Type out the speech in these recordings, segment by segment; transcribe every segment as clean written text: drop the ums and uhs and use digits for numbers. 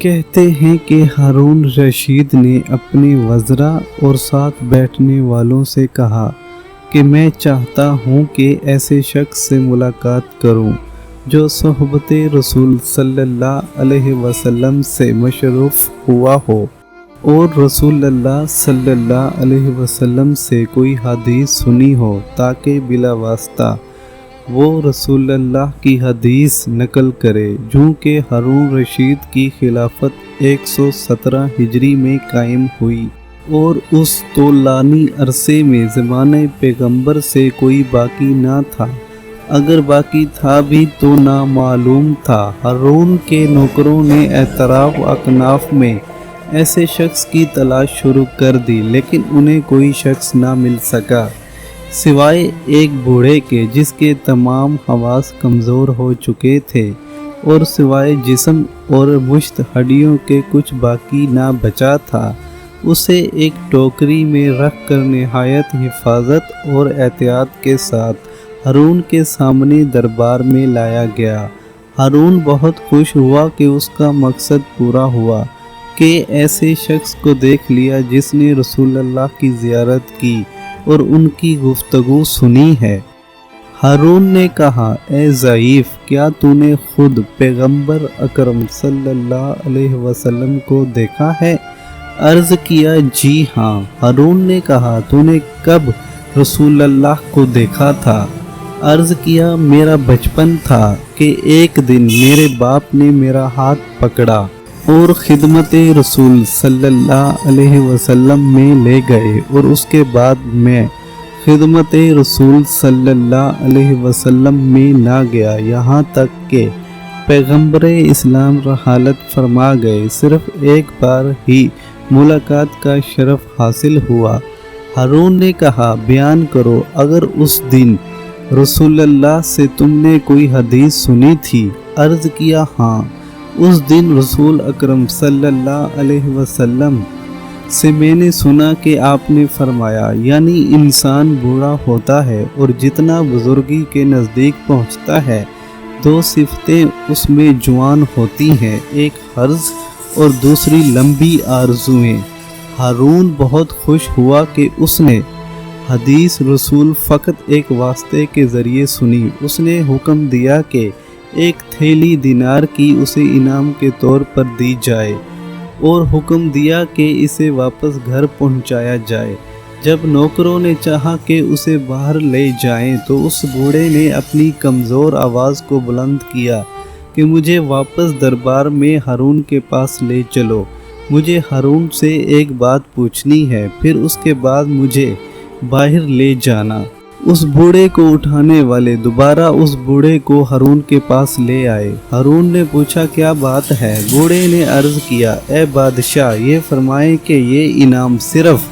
کہتے ہیں کہ ہارون رشید نے اپنے وزراء اور ساتھ بیٹھنے والوں سے کہا کہ میں چاہتا ہوں کہ ایسے شخص سے ملاقات کروں جو صحبت رسول صلی اللہ علیہ وسلم سے مشروف ہوا ہو اور رسول اللہ صلی اللہ علیہ وسلم سے کوئی حدیث سنی ہو تاکہ بلا واسطہ وہ رسول اللہ کی حدیث نقل کرے۔ چونکہ ہارون رشید کی خلافت 117 ہجری میں قائم ہوئی اور اس طولانی عرصے میں زمانۂ پیغمبر سے کوئی باقی نہ تھا، اگر باقی تھا بھی تو نامعلوم تھا۔ ہارون کے نوکروں نے اطراف و اکناف میں ایسے شخص کی تلاش شروع کر دی، لیکن انہیں کوئی شخص نہ مل سکا سوائے ایک بوڑھے کے جس کے تمام حواس کمزور ہو چکے تھے اور سوائے جسم اور مشت ہڈیوں کے کچھ باقی نہ بچا تھا۔ اسے ایک ٹوکری میں رکھ کر نہایت حفاظت اور احتیاط کے ساتھ ہارون کے سامنے دربار میں لایا گیا۔ ہارون بہت خوش ہوا کہ اس کا مقصد پورا ہوا کہ ایسے شخص کو دیکھ لیا جس نے رسول اللہ کی زیارت کی اور ان کی گفتگو سنی ہے۔ ہارون نے کہا، اے ضعیف، کیا تو نے خود پیغمبر اکرم صلی اللہ علیہ وسلم کو دیکھا ہے؟ عرض کیا، جی ہاں۔ ہارون نے کہا، تو نے کب رسول اللہ کو دیکھا تھا؟ عرض کیا، میرا بچپن تھا کہ ایک دن میرے باپ نے میرا ہاتھ پکڑا اور خدمت رسول صلی اللہ علیہ وسلم میں لے گئے، اور اس کے بعد میں خدمت رسول صلی اللہ علیہ وسلم میں نہ گیا، یہاں تک کہ پیغمبر اسلام رحالت فرما گئے۔ صرف ایک بار ہی ملاقات کا شرف حاصل ہوا۔ ہارون نے کہا، بیان کرو، اگر اس دن رسول اللہ سے تم نے کوئی حدیث سنی تھی؟ عرض کیا، ہاں۔ اس دن رسول اکرم صلی اللہ علیہ وسلم سے میں نے سنا کہ آپ نے فرمایا، یعنی انسان بوڑھا ہوتا ہے اور جتنا بزرگی کے نزدیک پہنچتا ہے، دو صفتیں اس میں جوان ہوتی ہیں، ایک حرص اور دوسری لمبی آرزوئیں۔ ہارون بہت خوش ہوا کہ اس نے حدیث رسول فقط ایک واسطے کے ذریعے سنی۔ اس نے حکم دیا کہ ایک تھیلی دینار کی اسے انعام کے طور پر دی جائے اور حکم دیا کہ اسے واپس گھر پہنچایا جائے۔ جب نوکروں نے چاہا کہ اسے باہر لے جائیں تو اس بوڑھے نے اپنی کمزور آواز کو بلند کیا کہ مجھے واپس دربار میں ہارون کے پاس لے چلو، مجھے ہارون سے ایک بات پوچھنی ہے، پھر اس کے بعد مجھے باہر لے جانا۔ اس بوڑھے کو اٹھانے والے دوبارہ اس بوڑھے کو ہارون کے پاس لے آئے۔ ہارون نے پوچھا، کیا بات ہے؟ بوڑھے نے عرض کیا، اے بادشاہ، یہ فرمائیں کہ یہ انعام صرف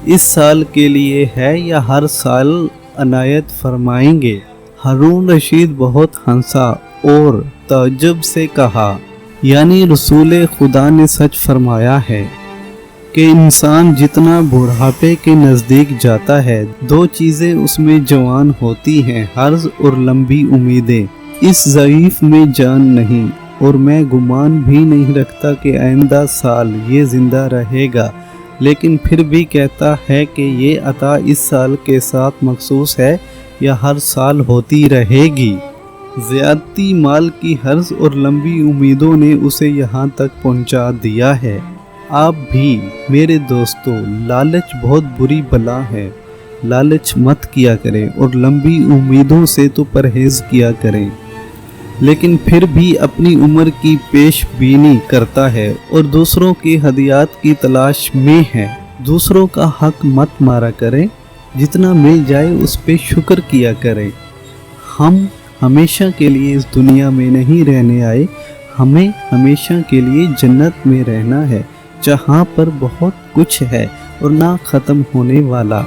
اس سال کے لیے ہے یا ہر سال عنایت فرمائیں گے؟ ہارون رشید بہت ہنسا اور تعجب سے کہا، یعنی رسول خدا نے سچ فرمایا ہے کہ انسان جتنا بڑھاپے کے نزدیک جاتا ہے، دو چیزیں اس میں جوان ہوتی ہیں، حرص اور لمبی امیدیں۔ اس ضعیف میں جان نہیں، اور میں گمان بھی نہیں رکھتا کہ آئندہ سال یہ زندہ رہے گا، لیکن پھر بھی کہتا ہے کہ یہ عطا اس سال کے ساتھ مخصوص ہے یا ہر سال ہوتی رہے گی۔ زیادتی مال کی حرص اور لمبی امیدوں نے اسے یہاں تک پہنچا دیا ہے۔ آپ بھی میرے دوستو، لالچ بہت بری بلا ہے، لالچ مت کیا کریں اور لمبی امیدوں سے تو پرہیز کیا کریں، لیکن پھر بھی اپنی عمر کی پیش بینی کرتا ہے اور دوسروں کی ہدیات کی تلاش میں ہے۔ دوسروں کا حق مت مارا کریں، جتنا مل جائے اس پہ شکر کیا کریں۔ ہم ہمیشہ کے لیے اس دنیا میں نہیں رہنے آئے، ہمیں ہمیشہ کے لیے جنت میں رہنا ہے، جہاں پر بہت کچھ ہے اور نہ ختم ہونے والا۔